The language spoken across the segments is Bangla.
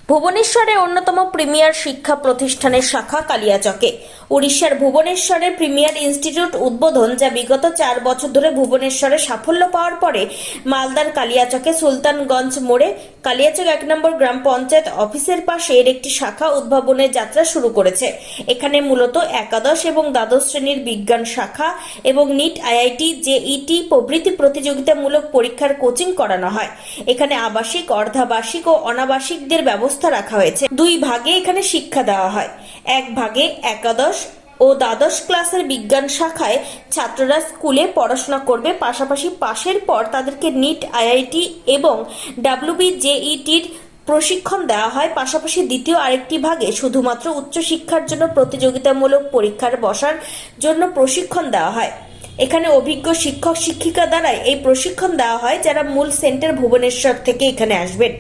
ভুবনেশ্বরে অন্যতম প্রিমিয়ার শিক্ষা প্রতিষ্ঠানের শাখা কালিয়াচকে। উড়িষ্যার ভুবনেশ্বরের প্রিমিয়ার ইনস্টিটিউট উদ্বোধন, যা বিগত 4 বছর ধরে ভুবনেশ্বরে সাফল্য পাওয়ার পরে মালদার কালিয়াচকে সুলতানগঞ্জ মোড়ে কালিয়াচক 1 নম্বর গ্রাম পঞ্চায়েত অফিসের পাশে এর একটি শাখা উদ্ভাবনের যাত্রা শুরু করেছে। এখানে মূলত একাদশ এবং দ্বাদশ শ্রেণীর বিজ্ঞান শাখা এবং নিট, আইআইটি, জেইটি প্রভৃতি প্রতিযোগিতামূলক পরীক্ষার কোচিং করানো হয়। এখানে আবাসিক, অর্ধাবাসিক ও অনাবাসিকদের ব্যবস্থা রাখা হয়েছে। 2 ভাগে এখানে শিক্ষা দেওয়া হয়। এক ভাগে একাদশ ও দ্বাদশ ক্লাসের বিজ্ঞান শাখায় ছাত্ররা স্কুলে পড়াশোনা করবে, পাশাপাশি পাশের পর তাদেরকে নিট, আইআইটি এবং WBJETর প্রশিক্ষণ দেওয়া হয়। পাশাপাশি দ্বিতীয় আরেকটি ভাগে শুধুমাত্র উচ্চশিক্ষার জন্য প্রতিযোগিতামূলক পরীক্ষার বসার জন্য প্রশিক্ষণ দেওয়া হয়। এখানে অভিজ্ঞ শিক্ষক শিক্ষিকা দ্বারা এই প্রশিক্ষণ দেওয়া হয়, যারা মূল সেন্টার ভুবনেশ্বর থেকে এখানে আসবেন।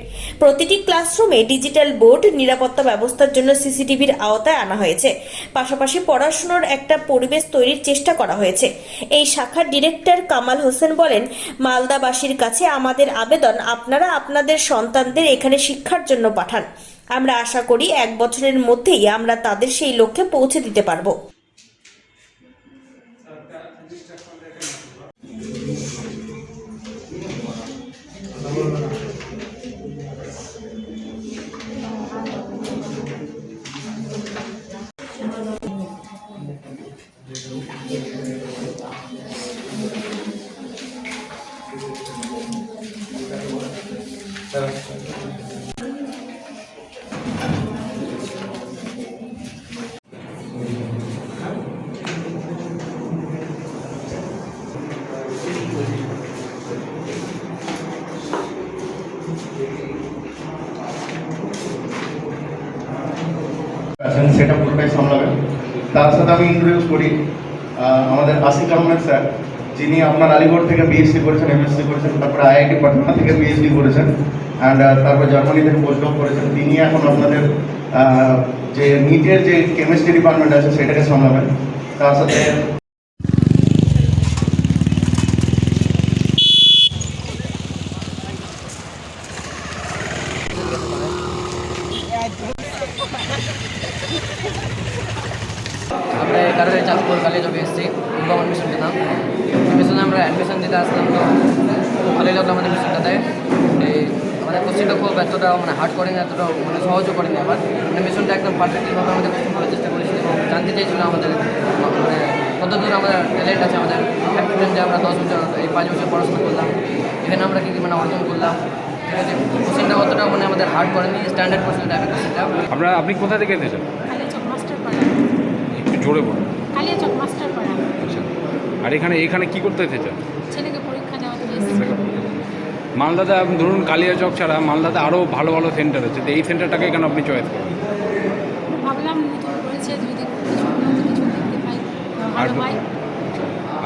প্রতিটি ক্লাসরুমে ডিজিটাল বোর্ড, নিরাপত্তা ব্যবস্থার জন্য সিসিটিভির আওতায় আনা হয়েছে। পাশাপাশি পড়াশোনার একটা পরিবেশ তৈরির চেষ্টা করা হয়েছে। এই শাখার ডিরেক্টর কামাল হোসেন বলেন, মালদাবাসীর কাছে আমাদের আবেদন, আপনারা আপনাদের সন্তানদের এখানে শিক্ষার জন্য পাঠান। আমরা আশা করি 1 বছরের মধ্যেই আমরা তাদের সেই লক্ষ্যে পৌঁছে দিতে পারবো। সেটা পুরোটাই সামলাবেন। তার সাথে আমি ইন্ট্রোডিউস করি আমাদের আসিফ আহমেদ স্যার, যিনি আপনার আলিগড় থেকে বিএসসি করেছেন, এমএসসি করেছেন, তারপরে আইআইটি পাটনা থেকে পিএইচডি করেছেন, অ্যান্ড তারপর জার্মানি থেকে পোস্টডক করেছেন। তিনি এখন আপনাদের যে নিটের যে কেমিস্ট্রি ডিপার্টমেন্ট আছে সেটাকে সামলাবেন। তার সাথে আমরা কারণে চাঁদপুর কালিয়াচকে এসেছি উদ্ভাবন মিশনটা নাম। মিশনে আমরা অ্যাডমিশন দিতে আসলাম, তো খুব ভালোই লাগলো আমাদের মিশনটাতে। এই আমাদের কোচিংটা খুব এতটা হার্ড করেনি, এতটা সহজও করেনি। আবার মিশনটা একদম পারফেক্টলিভাবে আমাদের কোচিং করার চেষ্টা করেছি এবং জানতে চেয়েছিলাম আমাদের কতদূর আমাদের ট্যালেন্ট আছে, আমাদের কনফিডেন্ট যে আমরা 10 বছর এই 5 বছর পড়াশোনা করলাম, এখানে আমরা কী অর্জন করলাম। ঠিক আছে, কোচিংটা অতটা আমাদের হার্ড করেনি, স্ট্যান্ডার্ড কোচিং টাইপের কোচিংটা। আপনি কোথা থেকে এসেছেন? কালিয়াচক মাস্টারপাড়া। একটু জোরে বলুন। কালিয়াচক মাস্টারপাড়া। আচ্ছা, আর এখানে কি করতে এসেছেন? ছেলেকে পরীক্ষা দেওয়া এসেছি। মালদাতে ধরুন কালিয়াচক ছাড়া মালদাতে আরও ভালো ভালো সেন্টার আছে, তো এই সেন্টারটাকে কেন আপনি চয়েস করেন? ভাবলাম নতুন করেছে, যদি কিছু নতুন কিছু দেখতে পাই ভালো পাই।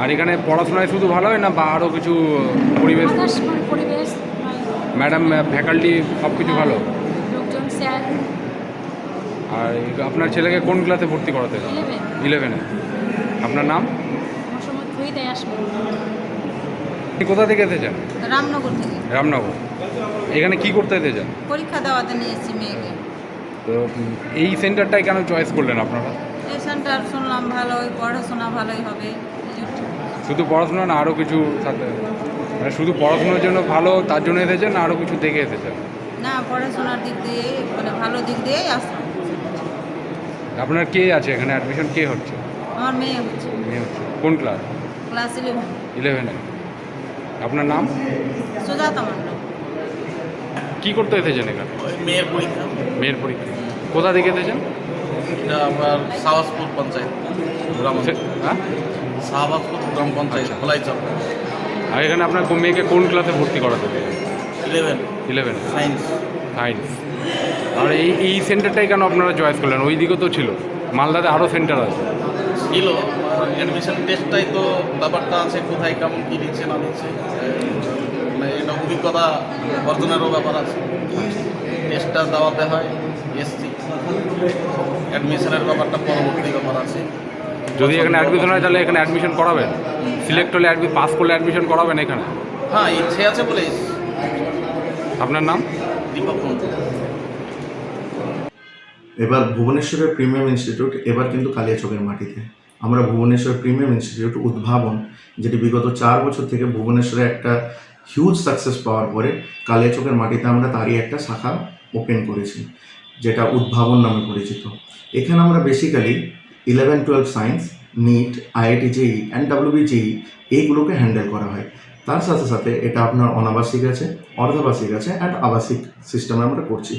আর এখানে পড়াশোনায় শুধু ভালো হয় না, বা আরও কিছু পরিবেশ, পরিবেশ, ম্যাডাম, ফ্যাকাল্টি সব কিছু ভালো? লোকজন, স্যার। আর আপনার ছেলেকে কোন ক্লাসে ভর্তি করাতে? 11-এ। আপনার নাম? মশমত হইতে আসবে। আপনি কোথা থেকে এসেছেন? রামনগর থেকে। রামনগর। এখানে কি করতে এসেছেন? পরীক্ষা দেওয়াতে নিয়ে এসেছি মেয়েকে। তো এই সেন্টারটাই কেন চয়েস করলেন আপনারা? এই সেন্টার শুনলাম ভালোই, পড়াশোনা ভালোই হবে। শুধু পড়াশোনা না, আরও কিছু সাথে, মানে শুধু পড়াশোনার জন্য ভালো তার জন্য এসেছেন না আরও কিছু দেখে এসেছেন? না, পড়াশোনার দিক দিয়ে ভালো দিক দিয়েই আসলাম। আপনার কে আছে এখানে? অ্যাডমিশন কে হচ্ছে? আমার মেয়ে হচ্ছে মেয়ে হচ্ছে। কোন ক্লাস? ক্লাস 11-এ। আপনার নাম? সুজাতা মণ্ডল। কি করতে এসেছেন এখানে? মেয়ের পরীক্ষা। মেয়ের পরীক্ষা। কোথা থেকে এসেছেন? এটা আমার শাহবাজপুর পঞ্চায়েত গ্রাম, হ্যাঁ, শাহবাজপুর গ্রাম পঞ্চায়েত, খোলাইচক। আর এখানে আপনার মেয়েকে কোন ক্লাসে ভর্তি করাতে? 11 সায়েন্স। আর এই সেন্টারটাই কেন আপনারা চয়েস করলেন? ওই দিকেও তো ছিল, মালদাতে আরও সেন্টার আছে। ছিল অ্যাডমিশন টেস্টটাই তো ব্যাপারটা আছে, কোথায় কেমন কী দিচ্ছে না দিচ্ছে, মানে এটা অভিজ্ঞতা অর্জনেরও ব্যাপার আছে। টেস্টটা দেওয়াতে হয়, এসছি। অ্যাডমিশনের ব্যাপারটা পরবর্তী ব্যাপার আছে। যদি এখানে অ্যাডমিশন হয় তাহলে এখানে অ্যাডমিশন করাবেন? সিলেক্ট হলে পাস করলে অ্যাডমিশন করাবেন এখানে? হ্যাঁ, ইচ্ছে আছে বলে। আপনার নাম? দীপক মন্ডল। এবার ভুবনেশ্বরের প্রিমিয়াম ইনস্টিটিউট এবার কিন্তু কালিয়াচকের মাটিতে। আমরা ভুবনেশ্বর প্রিমিয়াম ইনস্টিটিউট উদ্ভাবন, যেটি বিগত 4 বছর থেকে ভুবনেশ্বরে একটা হিউজ সাকসেস পাওয়ার পরে কালিয়াচকের মাটিতে আমরা তারই একটা শাখা ওপেন করেছি, যেটা উদ্ভাবন নামে পরিচিত। এখানে আমরা basically 11-12 science, NEET, IIT JEE and WBJEE এইগুলোকে হ্যান্ডেল করা হয়। তার সাথে সাথে এটা আপনার অনাবাসিক আছে, অর্ধবাসিক আছে অ্যান্ড আবাসিক সিস্টেমে আমরা করছি।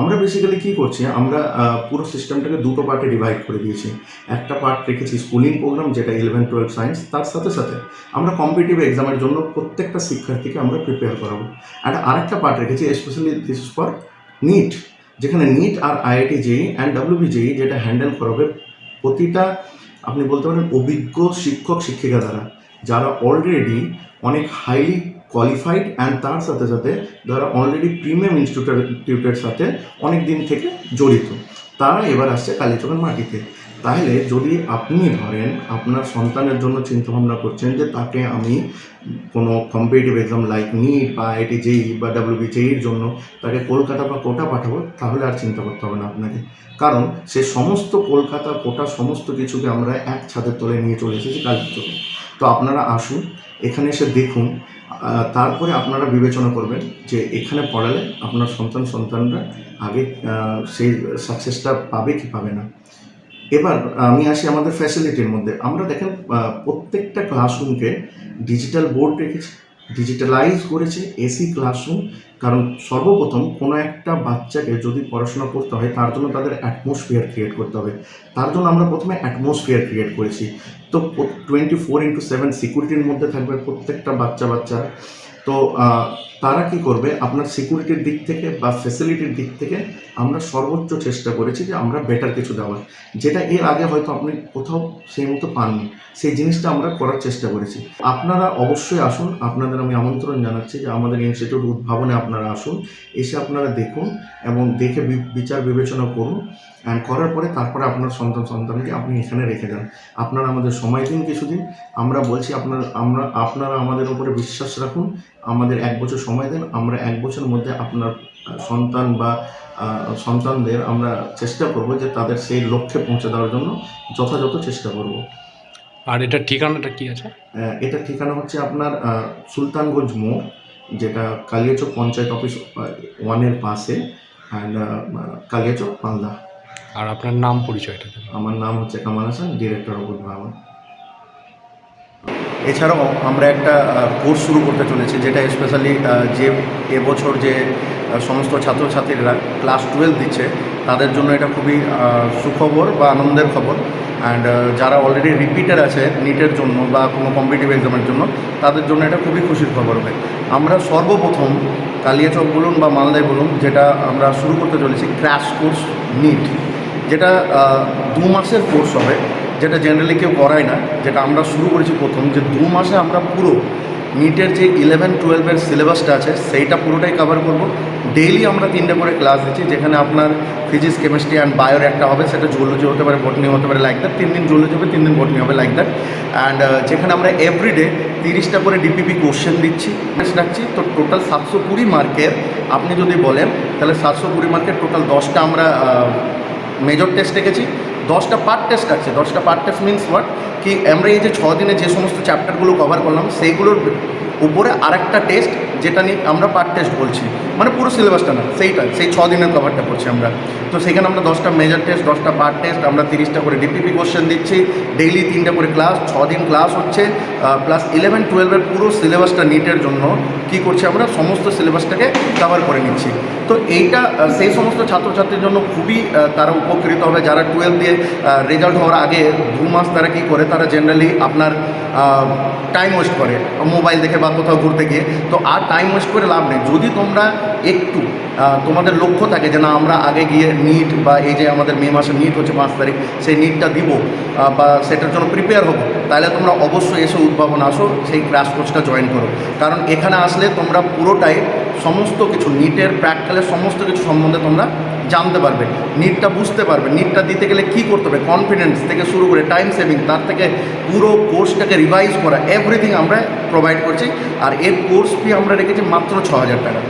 আমরা বেসিক্যালি কী করছি, আমরা পুরো সিস্টেমটাকে দুটো পার্টে ডিভাইড করে দিয়েছি। একটা পার্ট রেখেছি স্কুলিং প্রোগ্রাম, যেটা 11-12 সায়েন্স। তার সাথে সাথে আমরা কম্পিটিটিভ এক্সামের জন্য প্রত্যেকটা শিক্ষার্থীকে আমরা প্রিপেয়ার করাবো। আর আরেকটা পার্ট রেখেছি specially this is for NEET, যেখানে নিট আর আইআইটি জেই অ্যান্ড WBJEE যেটা হ্যান্ডেল করাবে প্রতিটা, আপনি বলতে পারেন, অভিজ্ঞ শিক্ষক শিক্ষিকা দ্বারা, যারা অলরেডি অনেক হাইলি কোয়ালিফাইড অ্যান্ড তার সাথে সাথে যারা অলরেডি প্রিমিয়াম ইনস্টিটিউটের সাথে অনেক দিন থেকে জড়িত, তারা এবার আসছে কালিয়াচকের মাটিতে। তাহলে যদি আপনি ধরেন আপনার সন্তানের জন্য চিন্তাভাবনা করছেন যে তাকে আমি কোনো কম্পিটিটিভ এক্সাম লাইক নিট বা আইআইটি জেই বা WBJEE জন্য তাকে কলকাতা বা কোটা পাঠাবো, তাহলে আর চিন্তা করতে হবে না আপনাকে। কারণ সে সমস্ত কলকাতা, কোটা সমস্ত কিছুকে আমরা এক ছাদের তলে নিয়ে চলে এসেছি কালিয়াচকে। তো আপনারা আসুন, এখানে এসে দেখুন, তারপরে আপনারা বিবেচনা করবেন যে এখানে পড়ালে আপনার সন্তানরা আগে সেই সাকসেসটা পাবে কি পাবে না। এবার আমি আসি আমাদের ফ্যাসিলিটির মধ্যে। আমরা দেখেন প্রত্যেকটা ক্লাসরুমকে ডিজিটাল বোর্ড রেখেছি, ডিজিটালাইজ করেছে, এসি ক্লাসরুম। কারণ সর্বপ্রথম কোনো একটা বাচ্চাকে যদি পড়াশোনা করতে হয়, তার জন্য তাদের অ্যাটমসফিয়ার ক্রিয়েট করতে হবে। তার জন্য আমরা প্রথমে অ্যাটমসফিয়ার ক্রিয়েট করেছি। তো 24/7 সিকিউরিটির মধ্যে থাকবে প্রত্যেকটা বাচ্চা। তো তারা কি করবে, আপনার সিকিউরিটির দিক থেকে বা ফ্যাসিলিটির দিক থেকে আমরা সর্বোচ্চ চেষ্টা করেছি যে আমরা বেটার কিছু দেওয়ার, যেটা এর আগে হয়তো আপনি কোথাও সেই মতো পাননি, সেই জিনিসটা আমরা করার চেষ্টা করেছি। আপনারা অবশ্যই আসুন, আপনাদের আমি আমন্ত্রণ জানাচ্ছি যে আমাদের ইনস্টিটিউট উদ্ভাবনে আপনারা আসুন, এসে আপনারা দেখুন এবং দেখে বিচার বিবেচনা করুন, অ্যান্ড করার পরে তারপরে আপনার সন্তানকে আপনি এখানে রেখে যান। আপনারা আমাদের সময় দিন কিছুদিন, আমরা বলছি আপনারা আমাদের উপরে বিশ্বাস রাখুন, আমাদের 1 বছর সময় দেন। আমরা 1 বছরের মধ্যে আপনার সন্তান বা সন্তানদের আমরা চেষ্টা করব যে তাদের সেই লক্ষ্যে পৌঁছে দেওয়ার জন্য যথাযথ চেষ্টা করব। আর এটার ঠিকানাটা কি আছে? এটার ঠিকানা হচ্ছে আপনার সুলতানগঞ্জ মোড়, যেটা কালিয়াচক পঞ্চায়েত অফিস 1-এর পাশে, অ্যান্ড কালিয়াচক, মালদা। আর আপনার নাম পরিচয়টা? আমার নাম হচ্ছে কামাল হাসান, ডিরেক্টর অফ উদ্ভাবন। এছাড়াও আমরা একটা কোর্স শুরু করতে চলেছি, যেটা স্পেশালি যে এবছর যে সমস্ত ছাত্রছাত্রীরা ক্লাস 12 দিচ্ছে, তাদের জন্য এটা খুবই সুখবর বা আনন্দের খবর। অ্যান্ড যারা অলরেডি রিপিটার আছে নিটের জন্য বা কোনো কম্পিটিটিভ এক্সামের জন্য, তাদের জন্য এটা খুবই খুশির খবর হবে। আমরা সর্বপ্রথম কালিয়াচক বলুন বা মালদায় বলুন, যেটা আমরা শুরু করতে চলেছি ক্র্যাশ কোর্স নিট, যেটা 2 মাসের কোর্স হবে, যেটা জেনারেলি কেউ করায় না। যেটা আমরা শুরু করেছি প্রথম, যে 2 মাসে আমরা পুরো নিটের যে 11-12-এর সিলেবাসটা আছে সেইটা পুরোটাই কভার করব। ডেইলি আমরা 3টে করে ক্লাস দিচ্ছি, যেখানে আপনার ফিজিক্স, কেমিস্ট্রি অ্যান্ড বায়োর একটা হবে, সেটা জুওলজি হতে পারে, বটনি হতে পারে, লাইক দ্যাট। 3 দিন জুওলজি হবে, 3 দিন বটনি হবে, লাইক দ্যাট। অ্যান্ড যেখানে আমরা এভরিডে 30টা করে ডিপিপি কোশ্চেন দিচ্ছি, রাখছি। তো টোটাল 720 মার্কের, আপনি যদি বলেন তাহলে 720 মার্কের টোটাল 10টা আমরা মেজর টেস্ট রেখেছি, 10টা পার্ট টেস্ট আছে। 10টা পার্ট টেস্ট মিনস হোয়াট, কি আমরা এই যে 6 দিনে যে সমস্ত চ্যাপ্টারগুলো কভার করলাম, সেইগুলোর উপরে আরেকটা টেস্ট, যেটা নিয়ে আমরা পার্ট টেস্ট বলছি, মানে পুরো সিলেবাসটা না, সেই 6 দিনের কভারটা করছি আমরা। তো সেখানে আমরা 10টা মেজর টেস্ট, 10টা পার্ট টেস্ট, আমরা 30টা করে ডিপিপি কোশ্চেন দিচ্ছি, ডেইলি 3টা করে ক্লাস, 6 দিন ক্লাস হচ্ছে, প্লাস 11-12-এর পুরো সিলেবাসটা নিটের জন্য কী করছি, আমরা সমস্ত সিলেবাসটাকে কভার করে নিচ্ছি। তো এইটা সেই সমস্ত ছাত্রছাত্রীর জন্য খুবই তারা উপকৃত হবে, যারা 12 দিয়ে রেজাল্ট হওয়ার আগে 2 মাস তারা কী করে, তারা জেনারেলি আপনার টাইম ওয়েস্ট করে মোবাইল দেখে বা কোথাও ঘুরতে গিয়ে। তো আর টাইম ওয়েস্ট করে লাভ নেই। যদি তোমরা একটু তোমাদের লক্ষ্য থাকে যে না আমরা আগে গিয়ে নিট বা এই যে আমাদের মে মাসে নিট হচ্ছে 5 তারিখ, সেই নিটটা দিব বা সেটার জন্য প্রিপেয়ার হবো, তাহলে তোমরা অবশ্যই এসে উদ্ভাবন আসো, সেই ক্লাস কোর্সটা জয়েন করো। কারণ এখানে আসলে তোমরা পুরোটাই সমস্ত কিছু নিটের প্র্যাকটিক্যালের সমস্ত কিছু সম্বন্ধে তোমরা জানতে পারবে, নিটটা বুঝতে পারবে, নিটটা দিতে গেলে কী করতে হবে, কনফিডেন্স থেকে শুরু করে টাইম সেভিং, তার থেকে পুরো কোর্সটাকে রিভাইজ করা, এভরিথিং আমরা প্রোভাইড করছি। আর এর কোর্স ফি আমরা রেখেছি মাত্র 6,000 টাকা।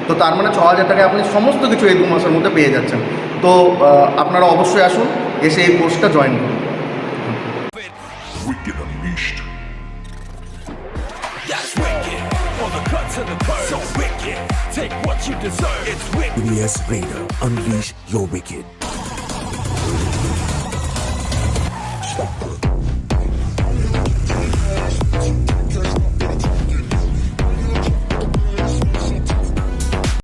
তো তার মানে 6,000 টাকায় আপনি সমস্ত কিছু এই 2 মাসের মধ্যে পেয়ে যাচ্ছেন। তো আপনারা অবশ্যই আসুন, এসে এই কোর্সটা জয়েন করুন। Wicked Unleashed. That's wicked. On the cut to the curb. So wicked. Take what you deserve. It's wicked. EBS Radio. Unleash your wicked.